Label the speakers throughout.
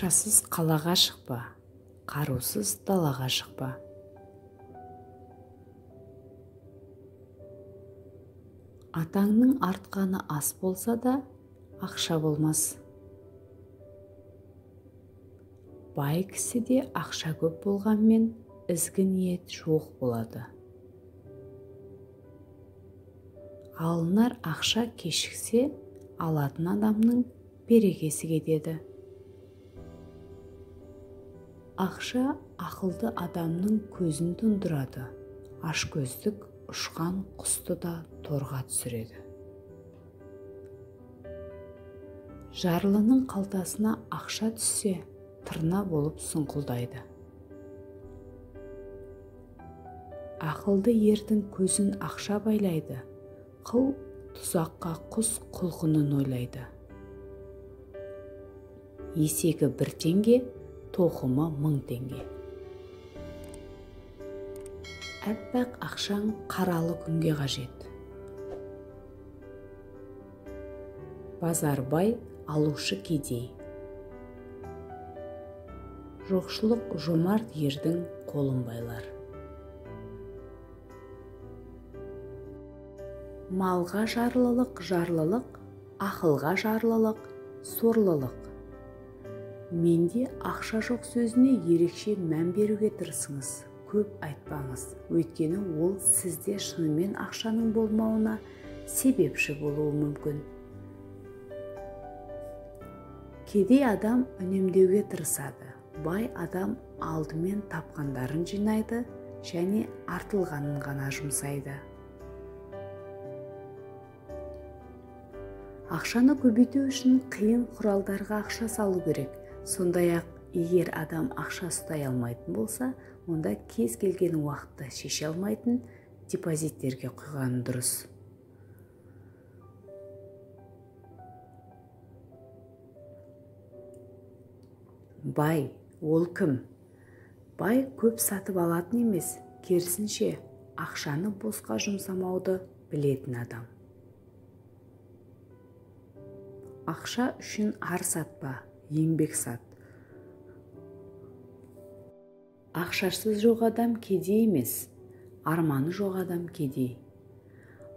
Speaker 1: Ақшасыз қалаға шықпа, қарусыз далаға шықпа. Атаңның артқаны ас болса да, ақша болмас. Бай кісіде ақша көп болғанмен, ізгі ниет жоқ болады. Алынар ақша кешіксе, алатын адамның берекесі кетеді. Ақша ақылды адамның көзін тұндырады, ашкөздік ұшқан құсты да торға түсіреді. Жарлының қалтасына ақша түссе, тырна болып сұңқылдайды. Ақылды ердің көзін ақша байлайды, қыл тұзаққа құс құлқынын ойлайды. Есегі 1 теңге, тоқымы 1000 теңге. Әппақ ақшаң қаралы күнге қажет. Базар бай, алушы кедей. Жоқшылық жомарт ердің қолын байлар. Малға жарлылық, ақылға жарлылық, сорлылық. Менде ақша жоқ сөзіне ерекше мән беруге тырысыңыз, көп айтпаңыз. Өйткені ол сізде шынымен ақшаның болмауына себепші болуы мүмкін. Кедей адам үнемдеуге тырысады. Бай адам алдымен тапқандарын жинайды және артылғанын ғана жұмсайды. Ақшаны көбейту үшін қиын құралдарға ақша салу керек. Сондай-ақ, егер адам ақша ұстай алмайтын болса, онда кез келген уақытта шеше алмайтын депозиттерге құйғаны дұрыс. Бай, ол кім? Бай көп сатып алатын емес, керісінше ақшаны босқа жұмсамауды білетін адам. Ақша үшін ар сатпа, еңбек сат. Ақшасыз жоқ адам кедей емес, арманы жоқ адам кедей.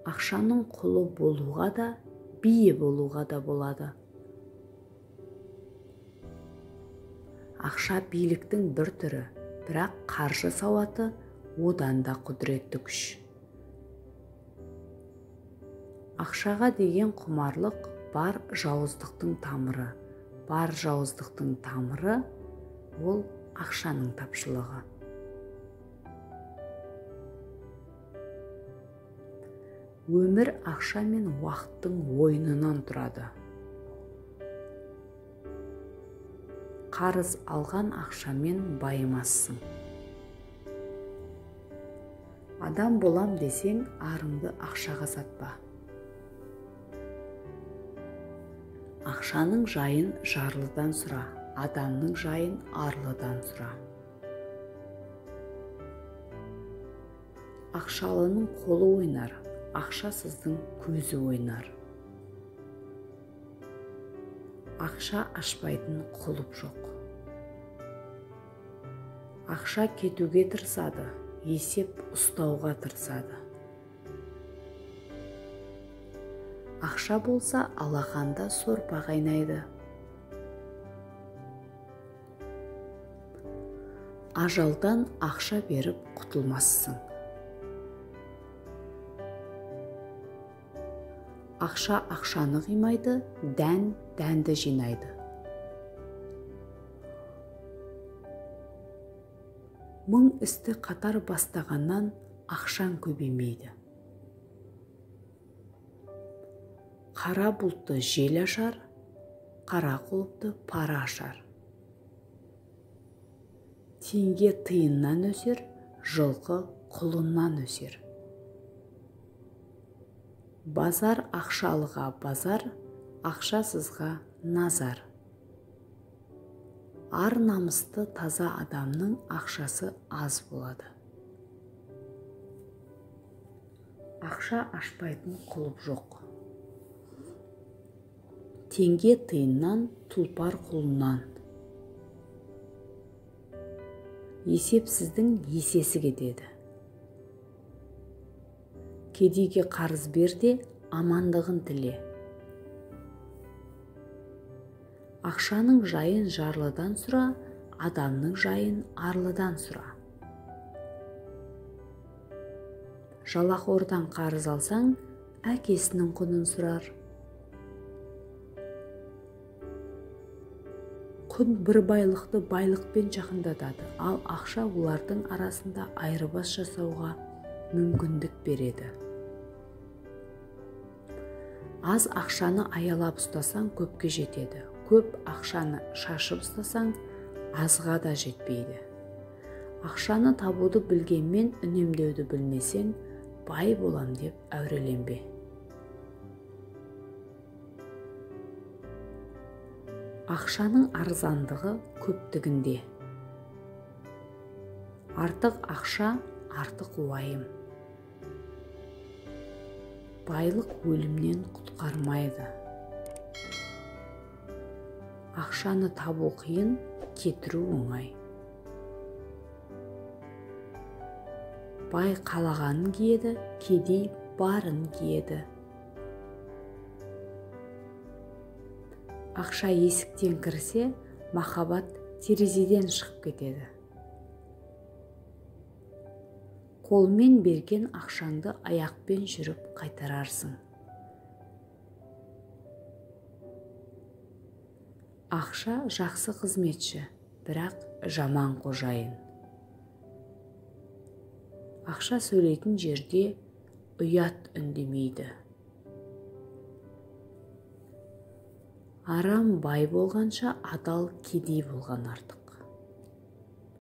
Speaker 1: Ақшаның құлы болуға да, бие болуға да болады. Ақша биліктің бір түрі, бірақ қаржы сауаты одан да құдіретті күш. Ақшаға деген құмарлық бар жауыздықтың тамыры. Бар жауыздықтың тамыры ол ақшаның тапшылығы. Өмір ақша мен уақыттың ойынынан тұрады. Қарыз алған ақшамен байымассың. Адам болам десең, арыңды ақшаға сатпа. Ақшаның жайын жарлыдан сұра, адамның жайын арлыдан сұра. Ақшалының қолы ойнар, ақшасыздың көзі ойнар. Ақша ашпайтын құлып жоқ. Ақша кетуге тырысады, есеп ұстауға тырысады. Ақша болса, алақанда сорпа қайнайды. Ажалдан ақша беріп құтылмассың. Ақша ақшаны қимайды, дән дәнді жинайды. Мың істі қатар бастағаннан ақшаң көбеймейді. Қара бұлтты жел ашар, қара құлыпты пара ашар. Теңге тиыннан өсер, жылқы құлыннан өсер. Базар ақшалыға базар, ақшасызға назар. Ар намысты таза адамның ақшасы аз болады. Ақша ашпайтын құлып жоқ. Теңге тиыннан, тұлпар құлынан. есепсіздің есесі кетеді. Кедейге қарыз бер де амандығын тіле. Ақшаның жайын жарлыдан сұра, адамның жайын арлыдан сұра. Жалақордан қарыз алсаң, әкесінің құнын сұрар. Құн бір байлықты байлықпен жақындатады, ал ақша олардың арасында айырбас жасауға мүмкіндік береді. Аз ақшаны аялап ұстасаң, көпке жетеді. Көп ақшаны шашып ұстасаң, азға да жетпейді. Ақшаны табуды білгенмен үнемдеуді білмесең, бай болам деп әуреленбе. Ақшаның арзандығы көптігінде. Артық ақша, артық уайым. Байлық өлімнен құтқармайды. Ақшаны табу қиын, кетіру оңай. Бай қалағанын киеді, кедей барын киеді. Ақша есіктен кірсе, махаббат терезеден шығып кетеді. Қолмен берген ақшаңды аяқпен жүріп қайтарарсың. Ақша жақсы қызметші, бірақ жаман қожайын. Ақша сөйлейтін жерде ұят үндемейді. Арам бай болғанша, адал кедей болған артық.